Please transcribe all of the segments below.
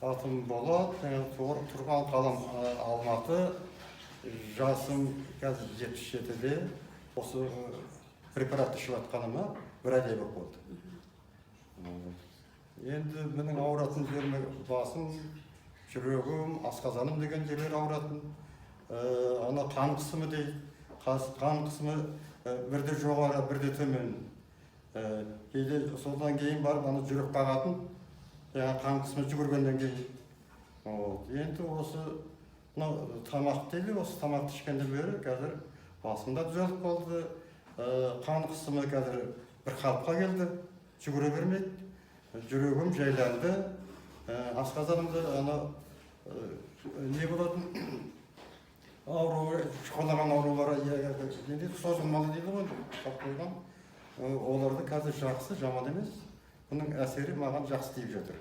Атым Болат, тұрған қалам Алматы, жасым қазір 77-де, осы препарат ішіп атқаныма бір айдай болып болды. Енді менің ауыратын жеріме басым, жүрегім, асқазаным деген жерлер ауыратын. Ана қан қысымы дейді, қан қысымы бірде жоғары, бірде төмен. Кейде содан кейін барып ана жүрек қағатын, қан қысымы жүгіргеннен кейін. Енді осы тамақ дейді, осы тамақты ішкенде бері қазір басымда түзеліп қалды. Қан қысымы қазір бір қалыпқа келді, жүгіре бермейді. Жүрегім жайланды, асқазанымда не болатын ауру, шұқылаған аурулары созылмалы дейді ғой, оларды қазір жақсы, жаман емес. Бұның әсері маған жақсы тиіп жатыр.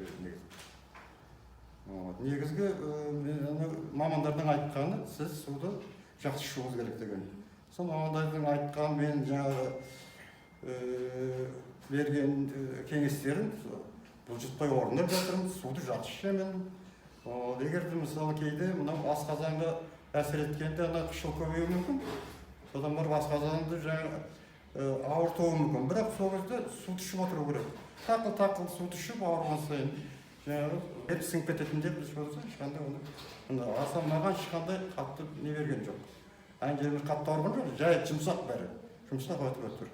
Негізгі мамандардың айтқаны, сіз суды жақсы ішуіңіз керек деген. Сол мамандардың айтқан мен жаңағы берген кеңестерін бұлжытпай орындап жатырмын, суды жақсы ішемін. Егер де мысалы кейде мынау асқазанға әсер еткенде қышыл көбеюі мүмкін. Содан барып асқазанды ауыртуы мүмкін. Бірақ сол кезде суды ішіп отыру керек. Тақыл суды ішіп ауырған сайын жаңағы сіңіп кететін деп біз болса ешқандай оны аса маған ешқандай қатты не берген жоқ. Ана жеріміз қатты ауырған жоқ, жай жұмсақ бәрі. Жұмсақ өтіп отыр.